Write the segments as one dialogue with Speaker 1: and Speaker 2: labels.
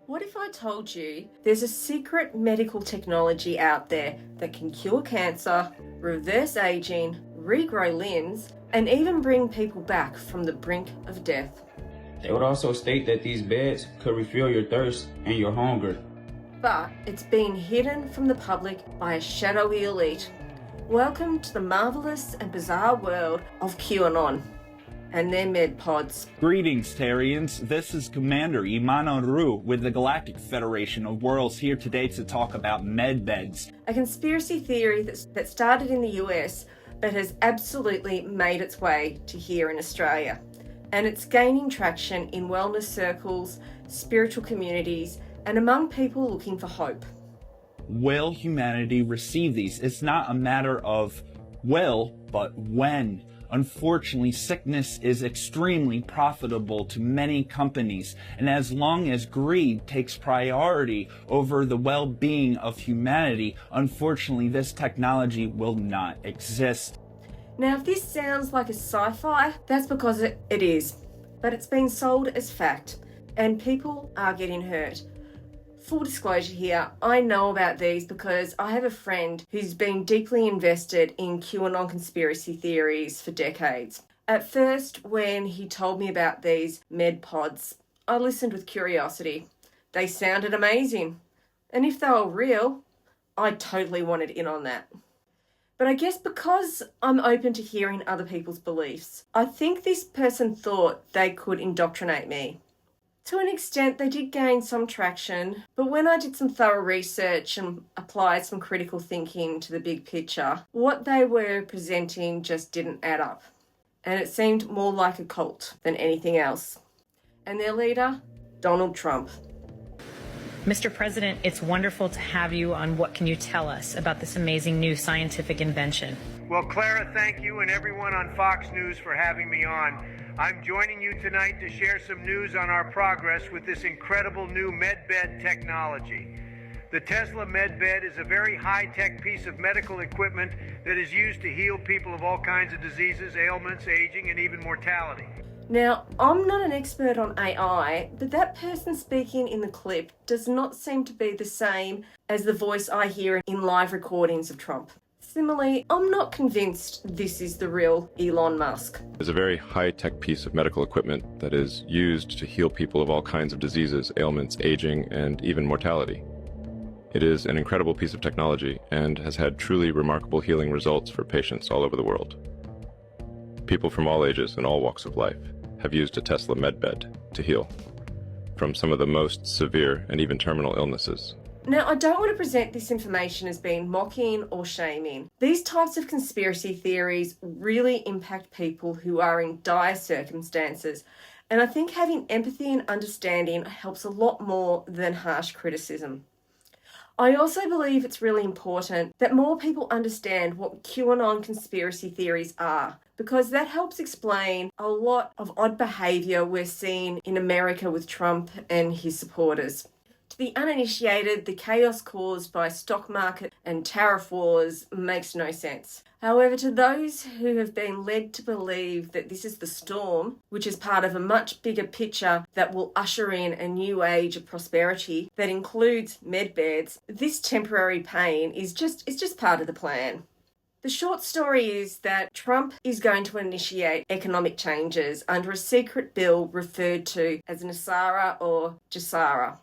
Speaker 1: What if I told you there's a secret medical technology out there that can cure cancer, reverse aging, regrow limbs, and even bring people back from the brink of death?
Speaker 2: They would also state that these beds could refuel your thirst and your hunger.
Speaker 1: But it's been hidden from the public by a shadowy elite. Welcome to the marvellous and bizarre world of QAnon and their med pods.
Speaker 3: Greetings, Terrians. This is Commander Imanoru with the Galactic Federation of Worlds here today to talk about medbeds.
Speaker 1: A conspiracy theory that started in the US but has absolutely made its way to here in Australia. And it's gaining traction in wellness circles, spiritual communities, and among people looking for hope.
Speaker 3: Will humanity receive these? It's not a matter of will, but when. Unfortunately, sickness is extremely profitable to many companies, and as long as greed takes priority over the well-being of humanity, unfortunately, this technology will not exist.
Speaker 1: Now, if this sounds like a sci-fi, that's because it is, but it's being sold as fact, and people are getting hurt. Full disclosure here, I know about these because I have a friend who's been deeply invested in QAnon conspiracy theories for decades. At first, when he told me about these med pods, I listened with curiosity. They sounded amazing. And if they were real, I totally wanted in on that. But I guess because I'm open to hearing other people's beliefs, I think this person thought they could indoctrinate me. To an extent, they did gain some traction, but when I did some thorough research and applied some critical thinking to the big picture, what they were presenting just didn't add up. And it seemed more like a cult than anything else. And their leader, Donald Trump.
Speaker 4: Mr. President, it's wonderful to have you on What Can You Tell Us about this amazing new scientific invention.
Speaker 5: Well, Clara, thank you and everyone on Fox News for having me on. I'm joining you tonight to share some news on our progress with this incredible new medbed technology. The Tesla medbed is a very high-tech piece of medical equipment that is used to heal people of all kinds of diseases, ailments, aging, and even mortality.
Speaker 1: Now, I'm not an expert on AI, but that person speaking in the clip does not seem to be the same as the voice I hear in live recordings of Trump. Similarly, I'm not convinced this is the real Elon Musk.
Speaker 6: It's a very high-tech piece of medical equipment that is used to heal people of all kinds of diseases, ailments, aging, and even mortality. It is an incredible piece of technology and has had truly remarkable healing results for patients all over the world. People from all ages and all walks of life have used a Tesla medbed to heal from some of the most severe and even terminal illnesses.
Speaker 1: Now, I don't want to present this information as being mocking or shaming. These types of conspiracy theories really impact people who are in dire circumstances, and I think having empathy and understanding helps a lot more than harsh criticism. I also believe it's really important that more people understand what QAnon conspiracy theories are, because that helps explain a lot of odd behaviour we're seeing in America with Trump and his supporters. To the uninitiated, the chaos caused by stock market and tariff wars makes no sense. However, to those who have been led to believe that this is the storm, which is part of a much bigger picture that will usher in a new age of prosperity that includes medbeds, this temporary pain is just part of the plan. The short story is that Trump is going to initiate economic changes under a secret bill referred to as NESARA or JSARA.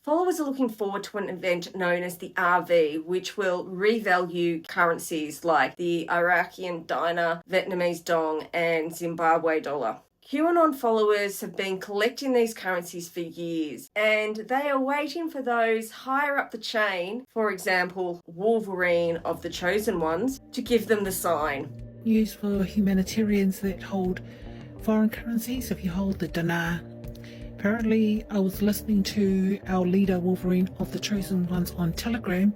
Speaker 1: Followers are looking forward to an event known as the RV, which will revalue currencies like the Iraqian dinar, Vietnamese dong, and Zimbabwe dollar. QAnon followers have been collecting these currencies for years, and they are waiting for those higher up the chain, for example, Wolverine of the Chosen Ones, to give them the sign.
Speaker 7: Used for humanitarians that hold foreign currencies, if you hold the dinar. Apparently, I was listening to our leader, Wolverine of the Chosen Ones, on Telegram.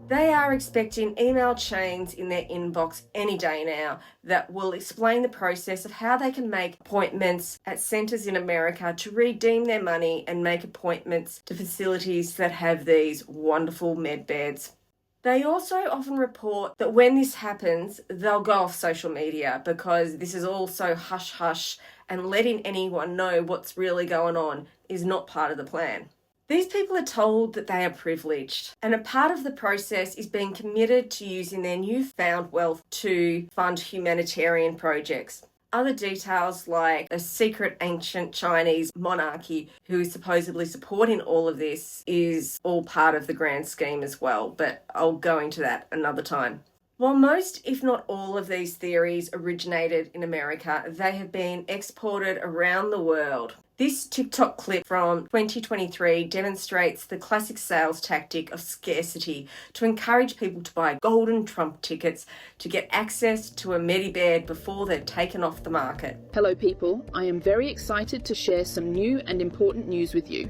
Speaker 1: They are expecting email chains in their inbox any day now that will explain the process of how they can make appointments at centres in America to redeem their money and make appointments to facilities that have these wonderful med beds. They also often report that when this happens, they'll go off social media because this is all so hush-hush and letting anyone know what's really going on is not part of the plan. These people are told that they are privileged, and a part of the process is being committed to using their newfound wealth to fund humanitarian projects. Other details, like a secret ancient Chinese monarchy who is supposedly supporting all of this, is all part of the grand scheme as well, but I'll go into that another time. While most, if not all, of these theories originated in America, they have been exported around the world. This TikTok clip from 2023 demonstrates the classic sales tactic of scarcity to encourage people to buy golden Trump tickets to get access to a Medibed before they're taken off the market.
Speaker 8: Hello people, I am very excited to share some new and important news with you.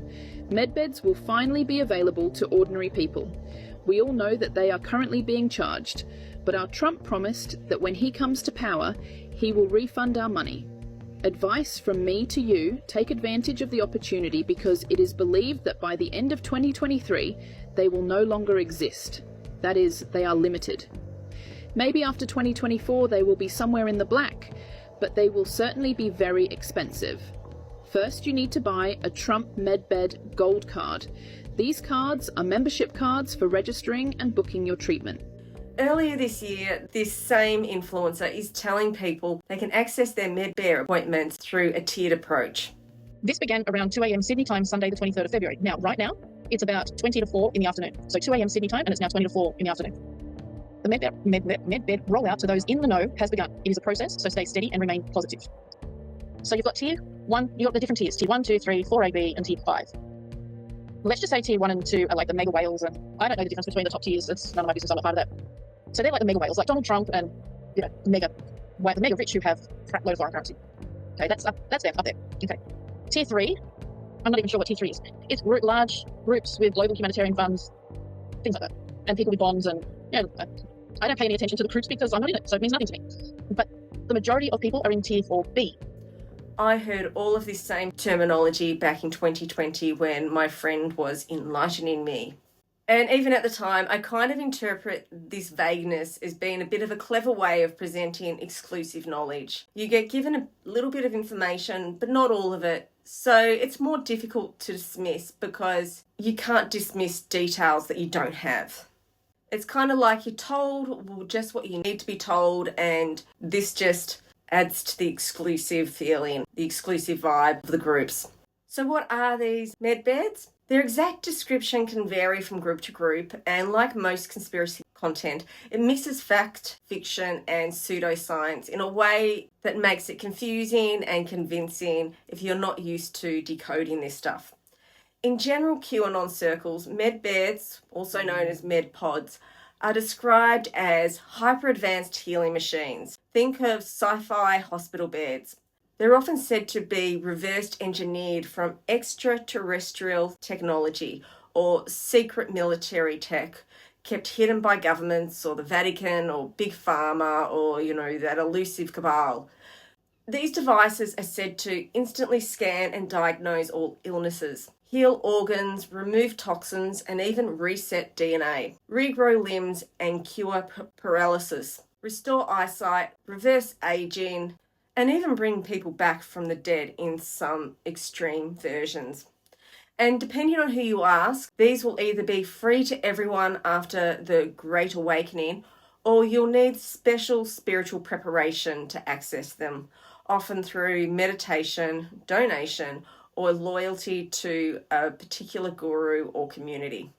Speaker 8: Medbeds will finally be available to ordinary people. We all know that they are currently being charged, but our Trump promised that when he comes to power, he will refund our money. Advice from me to you, take advantage of the opportunity because it is believed that by the end of 2023, they will no longer exist. That is, they are limited. Maybe after 2024 they will be somewhere in the black, but they will certainly be very expensive. First, you need to buy a Trump Medbed Gold Card. These cards are membership cards for registering and booking your treatment.
Speaker 1: Earlier this year, this same influencer is telling people they can access their Medbed appointments through a tiered approach.
Speaker 9: This began around 2 a.m. Sydney time, Sunday the 23rd of February. Now, right now, it's about 20 to 4 in the afternoon. So 2 a.m. Sydney time, and it's now 20 to 4 in the afternoon. The Medbed rollout to those in the know has begun. It is a process, so stay steady and remain positive. So you've got tier 1, you've got the different tiers, tier 1, 2, 3, 4AB, and tier 5. Let's just say tier 1 and 2 are like the mega whales, and I don't know the difference between the top tiers. It's none of my business, I'm not part of that. So they're like the mega whales, like Donald Trump and, the mega rich who have a crap load of foreign currency. Okay, that's them, up there. Okay. Tier 3, I'm not even sure what tier 3 is. It's large groups with global humanitarian funds, things like that. And people with bonds, and, I don't pay any attention to the groups because I'm not in it, so it means nothing to me. But the majority of people are in tier 4B.
Speaker 1: I heard all of this same terminology back in 2020 when my friend was enlightening me. And even at the time, I kind of interpret this vagueness as being a bit of a clever way of presenting exclusive knowledge. You get given a little bit of information, but not all of it. So it's more difficult to dismiss because you can't dismiss details that you don't have. It's kind of like you're told just what you need to be told, and this just adds to the exclusive feeling, the exclusive vibe of the groups. So what are these Medbeds? Their exact description can vary from group to group, and like most conspiracy content, it mixes fact, fiction, and pseudoscience in a way that makes it confusing and convincing if you're not used to decoding this stuff. In general QAnon circles, Medbeds, also known as Medpods, are described as hyper-advanced healing machines. Think of sci-fi hospital beds. They're often said to be reversed engineered from extraterrestrial technology or secret military tech kept hidden by governments or the Vatican or Big Pharma or, that elusive cabal. These devices are said to instantly scan and diagnose all illnesses, heal organs, remove toxins, and even reset DNA, regrow limbs and cure paralysis, restore eyesight, reverse aging, and even bring people back from the dead in some extreme versions. And depending on who you ask, these will either be free to everyone after the Great Awakening, or you'll need special spiritual preparation to access them, often through meditation, donation, or loyalty to a particular guru or community.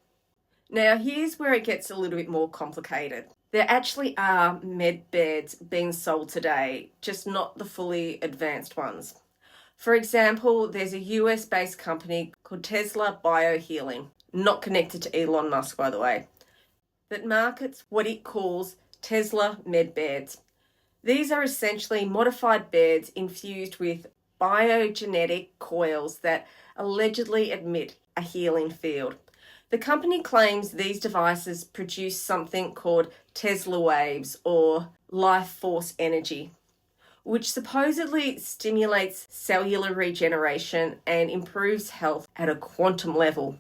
Speaker 1: Now, here's where it gets a little bit more complicated. There actually are Medbeds being sold today, just not the fully advanced ones. For example, there's a US-based company called Tesla Biohealing, not connected to Elon Musk, by the way, that markets what it calls Tesla Medbeds. These are essentially modified beds infused with biogenetic coils that allegedly emit a healing field. The company claims these devices produce something called Tesla waves or life force energy, which supposedly stimulates cellular regeneration and improves health at a quantum level.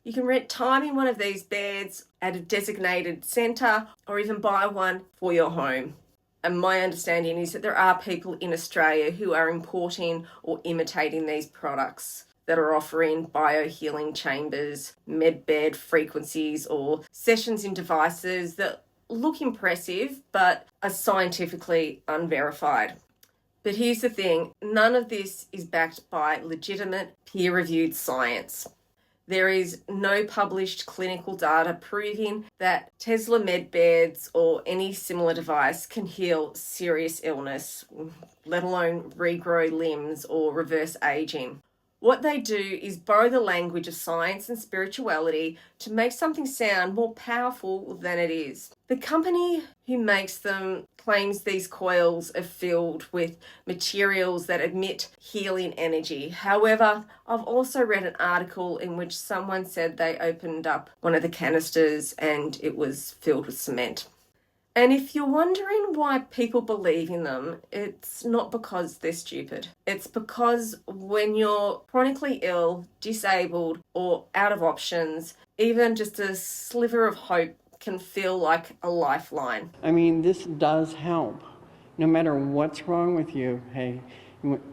Speaker 1: You can rent time in one of these beds at a designated centre or even buy one for your home. And my understanding is that there are people in Australia who are importing or imitating these products that are offering biohealing chambers, medbed frequencies, or sessions in devices that look impressive but are scientifically unverified. But here's the thing, none of this is backed by legitimate peer-reviewed science. There is no published clinical data proving that Tesla medbeds or any similar device can heal serious illness, let alone regrow limbs or reverse aging. What they do is borrow the language of science and spirituality to make something sound more powerful than it is. The company who makes them claims these coils are filled with materials that emit healing energy. However, I've also read an article in which someone said they opened up one of the canisters and it was filled with cement. And if you're wondering why people believe in them, it's not because they're stupid. It's because when you're chronically ill, disabled, or out of options, even just a sliver of hope can feel like a lifeline.
Speaker 10: I mean, this does help. No matter what's wrong with you, hey,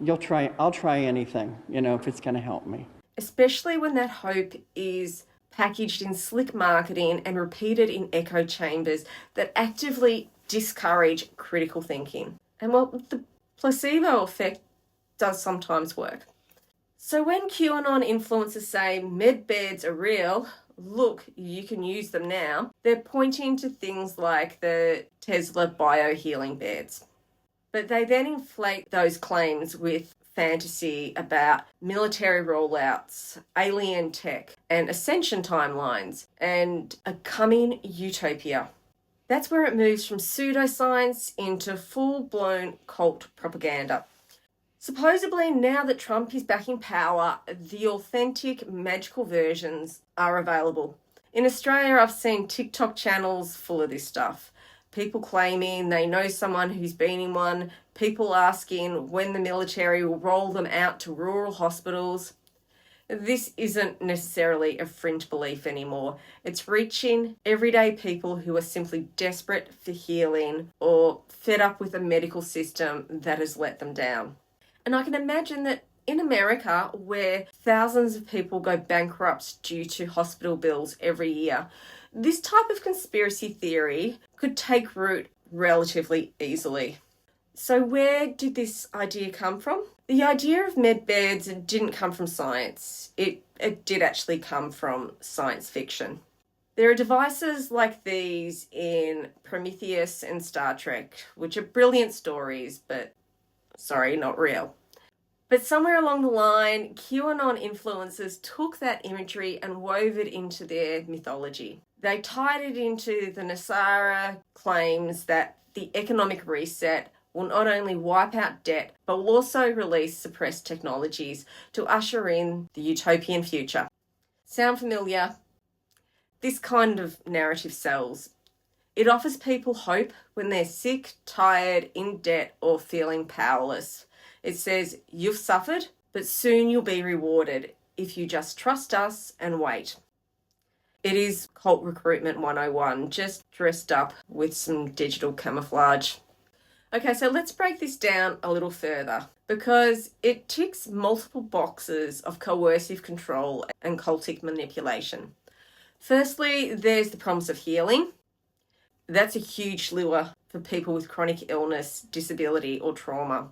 Speaker 10: I'll try anything, if it's going to help me.
Speaker 1: Especially when that hope is packaged in slick marketing and repeated in echo chambers that actively discourage critical thinking. And the placebo effect does sometimes work. So when QAnon influencers say medbeds are real, look, you can use them now, they're pointing to things like the Tesla biohealing beds. But they then inflate those claims with fantasy about military rollouts, alien tech, and ascension timelines, and a coming utopia. That's where it moves from pseudoscience into full-blown cult propaganda. Supposedly, now that Trump is back in power, the authentic magical versions are available. In Australia, I've seen TikTok channels full of this stuff. People claiming they know someone who's been in one, people asking when the military will roll them out to rural hospitals. This isn't necessarily a fringe belief anymore. It's reaching everyday people who are simply desperate for healing or fed up with a medical system that has let them down. And I can imagine that in America, where thousands of people go bankrupt due to hospital bills every year, this type of conspiracy theory could take root relatively easily. So where did this idea come from? The idea of medbeds didn't come from science. It did actually come from science fiction. There are devices like these in Prometheus and Star Trek, which are brilliant stories, but sorry, not real. But somewhere along the line, QAnon influencers took that imagery and wove it into their mythology. They tied it into the Nasara claims that the economic reset will not only wipe out debt, but will also release suppressed technologies to usher in the utopian future. Sound familiar? This kind of narrative sells. It offers people hope when they're sick, tired, in debt, or feeling powerless. It says, you've suffered, but soon you'll be rewarded if you just trust us and wait. It is cult recruitment 101, just dressed up with some digital camouflage. Okay, so let's break this down a little further because it ticks multiple boxes of coercive control and cultic manipulation. Firstly, there's the promise of healing. That's a huge lure for people with chronic illness, disability, or trauma.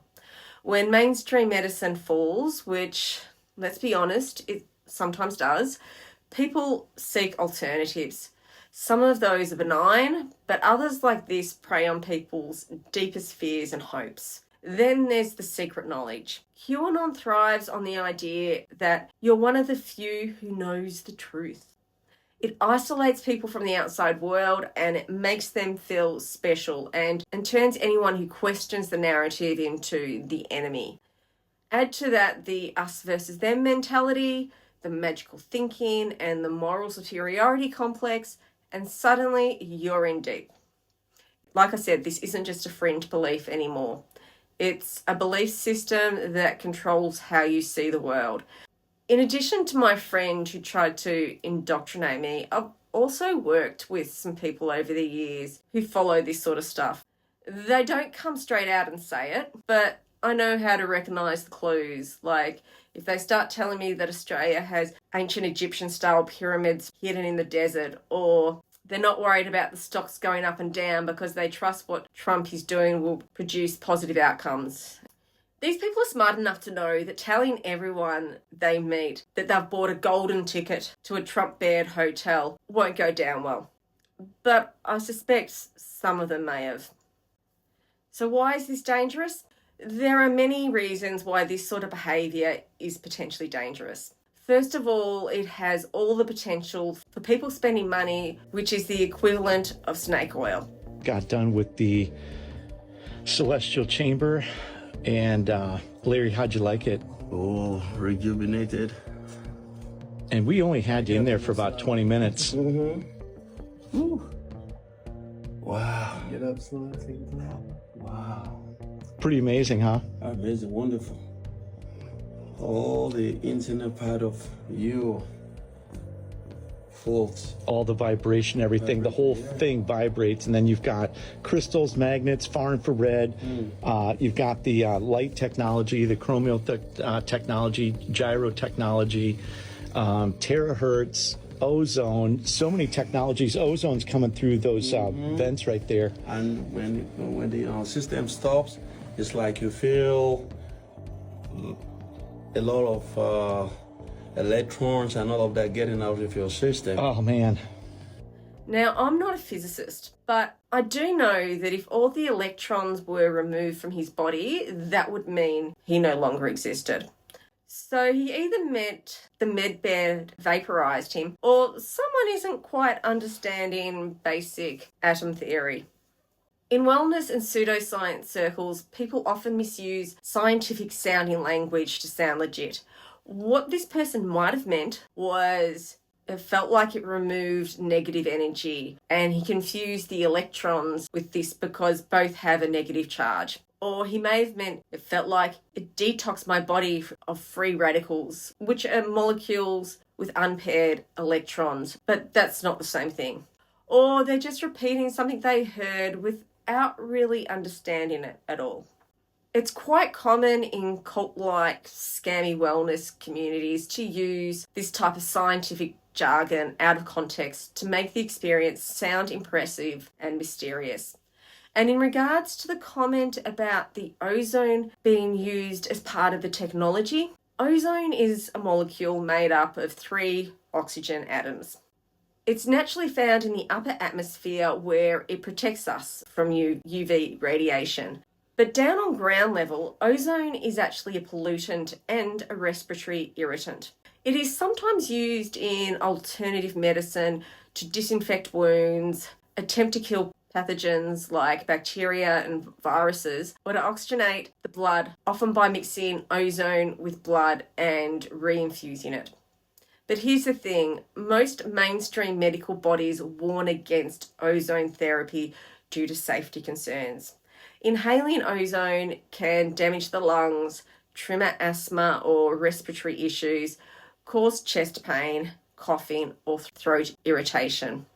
Speaker 1: When mainstream medicine falls, which, let's be honest, it sometimes does, people seek alternatives. Some of those are benign, but others like this prey on people's deepest fears and hopes. Then there's the secret knowledge. QAnon thrives on the idea that you're one of the few who knows the truth. It isolates people from the outside world and it makes them feel special and turns anyone who questions the narrative into the enemy. Add to that the us versus them mentality, the magical thinking, and the moral superiority complex, and suddenly you're in deep. Like I said, this isn't just a fringe belief anymore. It's a belief system that controls how you see the world. In addition to my friend who tried to indoctrinate me, I've also worked with some people over the years who follow this sort of stuff. They don't come straight out and say it, but I know how to recognise the clues. Like, If they start telling me that Australia has ancient Egyptian-style pyramids hidden in the desert, or they're not worried about the stocks going up and down because they trust what Trump is doing will produce positive outcomes. These people are smart enough to know that telling everyone they meet that they've bought a golden ticket to a Trump-bared hotel won't go down well. But I suspect some of them may have. So why is this dangerous? There are many reasons why this sort of behaviour is potentially dangerous. First of all, it has all the potential for people spending money, which is the equivalent of snake oil.
Speaker 11: Got done with the celestial chamber, and Larry, how'd you like it?
Speaker 12: Oh, rejuvenated.
Speaker 11: And we only had you in there for about 20 minutes.
Speaker 12: Mm-hmm. Ooh. Wow. Get up, slow, take it out. Wow.
Speaker 11: Pretty amazing, huh?
Speaker 12: Amazing, wonderful. All the internal part of you floats.
Speaker 11: All the vibration, everything, the whole thing vibrates, and then you've got crystals, magnets, far infrared. You've got the light technology, the chromial technology, gyro technology, terahertz, ozone, so many technologies. Ozone's coming through those vents right there.
Speaker 12: And when the system stops, it's like you feel a lot of electrons and all of that getting out of your system.
Speaker 11: Oh, man.
Speaker 1: Now, I'm not a physicist, but I do know that if all the electrons were removed from his body, that would mean he no longer existed. So he either meant the medbed vaporized him, or someone isn't quite understanding basic atom theory. In wellness and pseudoscience circles, people often misuse scientific sounding language to sound legit. What this person might have meant was it felt like it removed negative energy, and he confused the electrons with this because both have a negative charge. Or he may have meant it felt like it detoxed my body of free radicals, which are molecules with unpaired electrons, but that's not the same thing. Or they're just repeating something they heard without really understanding it at all. It's quite common in cult-like, scammy wellness communities to use this type of scientific jargon out of context to make the experience sound impressive and mysterious. And in regards to the comment about the ozone being used as part of the technology, ozone is a molecule made up of 3 oxygen atoms. It's naturally found in the upper atmosphere where it protects us from UV radiation. But down on ground level, ozone is actually a pollutant and a respiratory irritant. It is sometimes used in alternative medicine to disinfect wounds, attempt to kill pathogens like bacteria and viruses, or to oxygenate the blood, often by mixing ozone with blood and reinfusing it. But here's the thing, most mainstream medical bodies warn against ozone therapy due to safety concerns. Inhaling ozone can damage the lungs, trigger asthma or respiratory issues, cause chest pain, coughing, or throat irritation.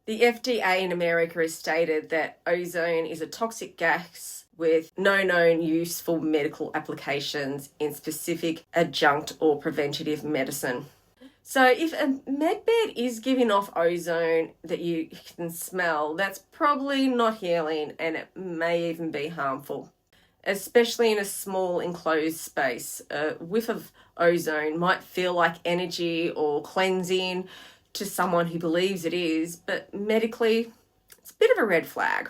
Speaker 1: The FDA in America has stated that ozone is a toxic gas with no known useful medical applications in specific adjunct or preventative medicine. So if a medbed is giving off ozone that you can smell, that's probably not healing and it may even be harmful. Especially in a small enclosed space, a whiff of ozone might feel like energy or cleansing to someone who believes it is, but medically, it's a bit of a red flag.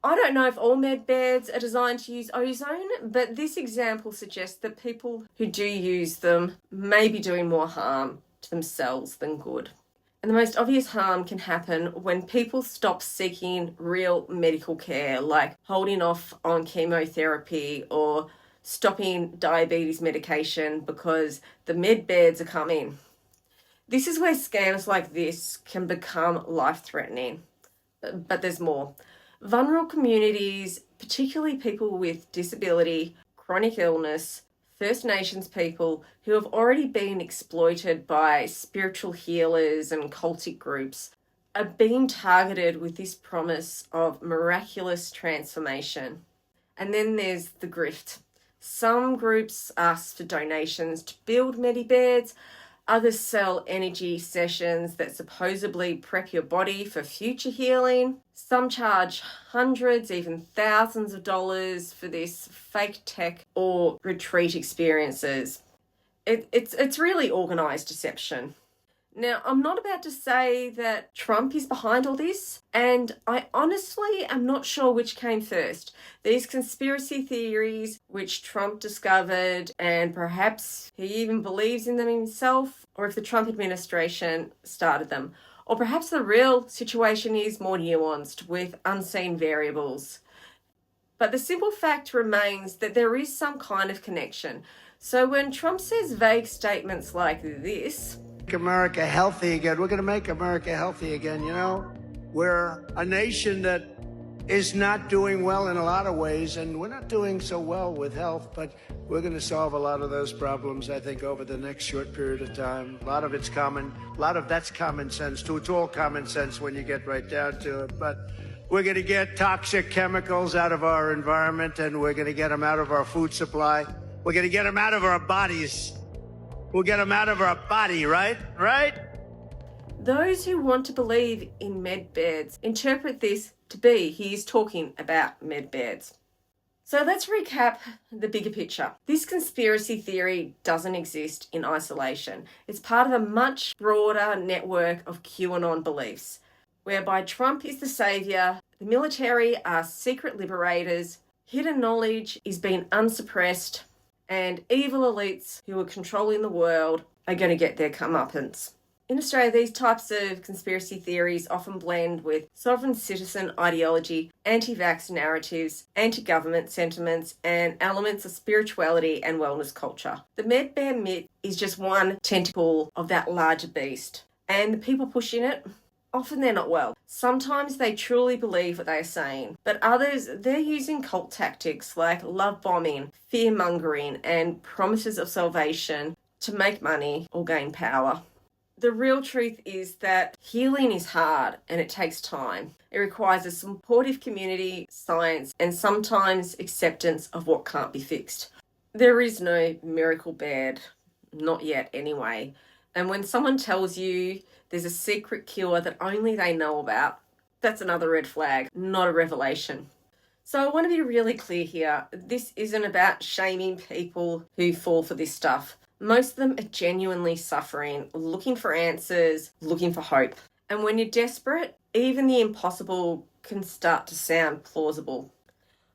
Speaker 1: I don't know if all med beds are designed to use ozone, but this example suggests that people who do use them may be doing more harm to themselves than good. And the most obvious harm can happen when people stop seeking real medical care, like holding off on chemotherapy or stopping diabetes medication because the med beds are coming. This is where scams like this can become life-threatening. But there's more. Vulnerable communities, particularly people with disability, chronic illness, First Nations people who have already been exploited by spiritual healers and cultic groups, are being targeted with this promise of miraculous transformation. And then there's the grift. Some groups ask for donations to build medibeds. Others sell energy sessions that supposedly prep your body for future healing. Some charge hundreds, even thousands of dollars for this fake tech or retreat experiences. It's really organised deception. Now, I'm not about to say that Trump is behind all this, and I honestly am not sure which came first. These conspiracy theories, which Trump discovered, and perhaps he even believes in them himself, or if the Trump administration started them. Or perhaps the real situation is more nuanced, with unseen variables. But the simple fact remains that there is some kind of connection. So when Trump says vague statements like this,
Speaker 13: Make America healthy again. We're going to make America healthy again, you know? We're a nation that is not doing well in a lot of ways, and we're not doing so well with health, but we're going to solve a lot of those problems, I think, over the next short period of time. A lot of it's common. A lot of that's common sense, too. It's all common sense when you get right down to it. But we're going to get toxic chemicals out of our environment, and we're going to get them out of our food supply. We're going to get them out of our bodies. We'll get them out of our body, right? Right?
Speaker 1: those who want to believe in medbeds interpret this to be he is talking about medbeds. So let's recap the bigger picture. This conspiracy theory doesn't exist in isolation. It's part of a much broader network of QAnon beliefs, whereby Trump is the saviour, the military are secret liberators, hidden knowledge is being unsuppressed, and evil elites who are controlling the world are going to get their comeuppance. In Australia, these types of conspiracy theories often blend with sovereign citizen ideology, anti-vax narratives, anti-government sentiments, and elements of spirituality and wellness culture. The medbed myth is just one tentacle of that larger beast, and the people pushing it, often they're not well. Sometimes they truly believe what they are saying, but others, they're using cult tactics like love bombing, fear-mongering, and promises of salvation to make money or gain power. The real truth is that healing is hard and it takes time. It requires a supportive community, science, and sometimes acceptance of what can't be fixed. There is no miracle bed, not yet anyway. And when someone tells you there's a secret cure that only they know about, that's another red flag, not a revelation. So I want to be really clear here. This isn't about shaming people who fall for this stuff. Most of them are genuinely suffering, looking for answers, looking for hope. And when you're desperate, even the impossible can start to sound plausible.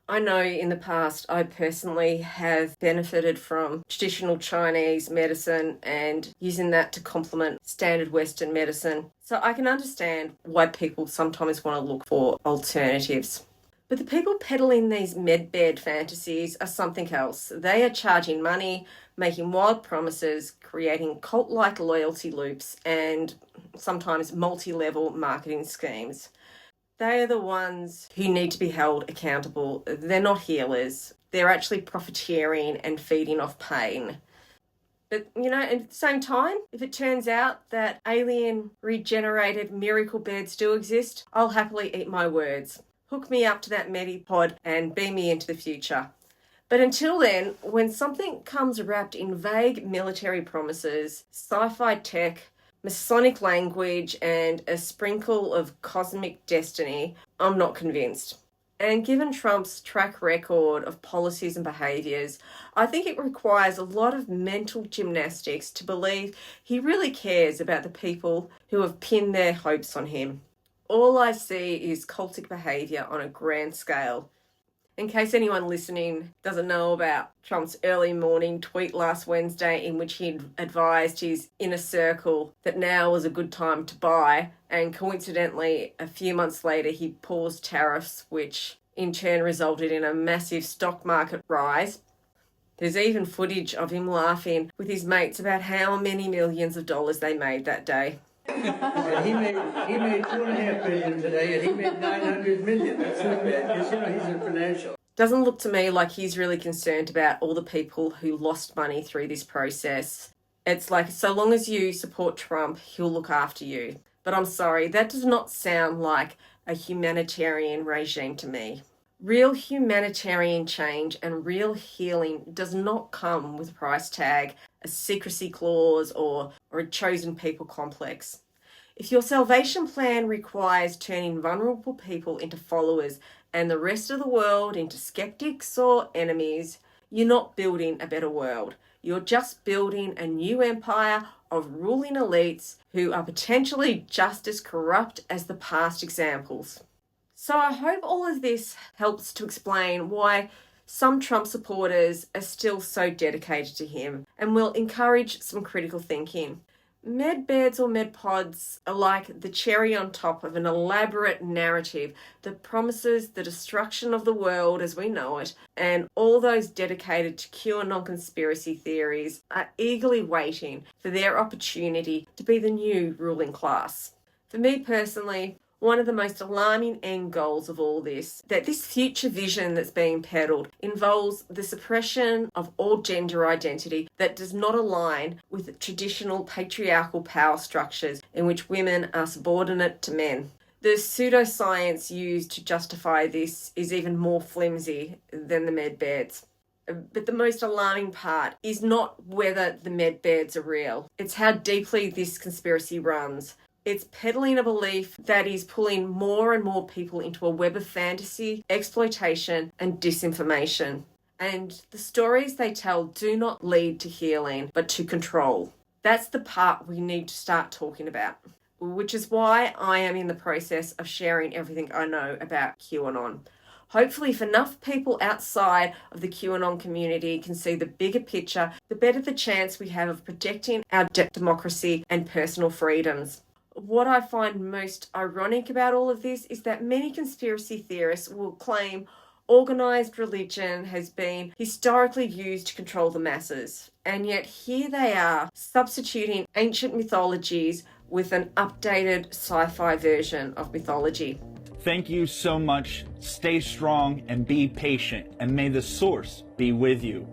Speaker 1: I know in the past I personally have benefited from traditional Chinese medicine and using that to complement standard Western medicine. So I can understand why people sometimes want to look for alternatives. But the people peddling these medbed fantasies are something else. They are charging money, making wild promises, creating cult-like loyalty loops, and sometimes multi-level marketing schemes. They are the ones who need to be held accountable. They're not healers. They're actually profiteering and feeding off pain. But, at the same time, if it turns out that alien regenerated miracle beds do exist, I'll happily eat my words. Hook me up to that Medipod and beam me into the future. But until then, when something comes wrapped in vague military promises, sci-fi tech, Masonic language, and a sprinkle of cosmic destiny, I'm not convinced. And given Trump's track record of policies and behaviours, I think it requires a lot of mental gymnastics to believe he really cares about the people who have pinned their hopes on him. All I see is cultic behaviour on a grand scale. In case anyone listening doesn't know about Trump's early morning tweet last Wednesday in which he advised his inner circle that now was a good time to buy, and coincidentally a few months later he paused tariffs, which in turn resulted in a massive stock market rise. There's even footage of him laughing with his mates about how many millions of dollars they made that day.
Speaker 14: And he made $2.5 billion today, and he made $900 million. That's not bad, because he's in financial.
Speaker 1: Doesn't look to me like he's really concerned about all the people who lost money through this process. It's like, so long as you support Trump, he'll look after you. But I'm sorry, that does not sound like a humanitarian regime to me. Real humanitarian change and real healing does not come with a price tag, a secrecy clause, or a chosen people complex. If your salvation plan requires turning vulnerable people into followers and the rest of the world into skeptics or enemies, you're not building a better world. You're just building a new empire of ruling elites who are potentially just as corrupt as the past examples. So I hope all of this helps to explain why some Trump supporters are still so dedicated to him and will encourage some critical thinking. Medbeds or medpods are like the cherry on top of an elaborate narrative that promises the destruction of the world as we know it, and all those dedicated to QAnon conspiracy theories are eagerly waiting for their opportunity to be the new ruling class. For me personally, one of the most alarming end goals of all this, that this future vision that's being peddled involves the suppression of all gender identity that does not align with traditional patriarchal power structures in which women are subordinate to men. The pseudoscience used to justify this is even more flimsy than the medbeds. But the most alarming part is not whether the medbeds are real. It's how deeply this conspiracy runs. It's peddling a belief that is pulling more and more people into a web of fantasy, exploitation, and disinformation. And the stories they tell do not lead to healing, but to control. That's the part we need to start talking about, which is why I am in the process of sharing everything I know about QAnon. Hopefully, if enough people outside of the QAnon community can see the bigger picture, the better the chance we have of protecting our democracy and personal freedoms. What I find most ironic about all of this is that many conspiracy theorists will claim organised religion has been historically used to control the masses, and yet here they are substituting ancient mythologies with an updated sci-fi version of mythology.
Speaker 3: Thank you so much. Stay strong and be patient, and may the source be with you.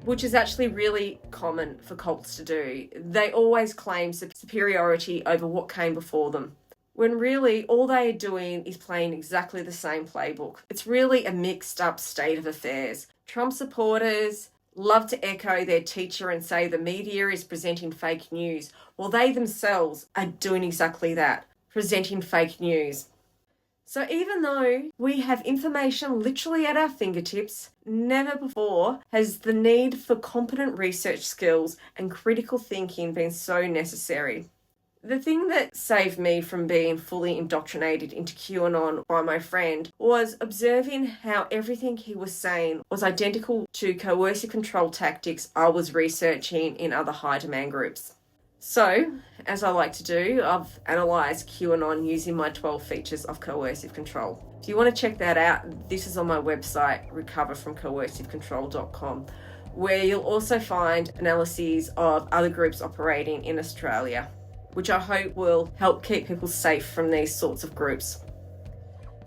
Speaker 1: Which is actually really common for cults to do. They always claim superiority over what came before them, when really all they are doing is playing exactly the same playbook. It's really a mixed up state of affairs. Trump supporters love to echo their teacher and say the media is presenting fake news, while they themselves are doing exactly that, presenting fake news. So even though we have information literally at our fingertips, never before has the need for competent research skills and critical thinking been so necessary. The thing that saved me from being fully indoctrinated into QAnon by my friend was observing how everything he was saying was identical to coercive control tactics I was researching in other high demand groups. So, as I like to do, I've analysed QAnon using my 12 features of coercive control. If you want to check that out, this is on my website, recoverfromcoercivecontrol.com, where you'll also find analyses of other groups operating in Australia, which I hope will help keep people safe from these sorts of groups.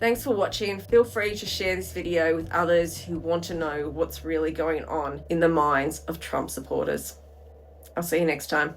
Speaker 1: Thanks for watching. Feel free to share this video with others who want to know what's really going on in the minds of Trump supporters. I'll see you next time.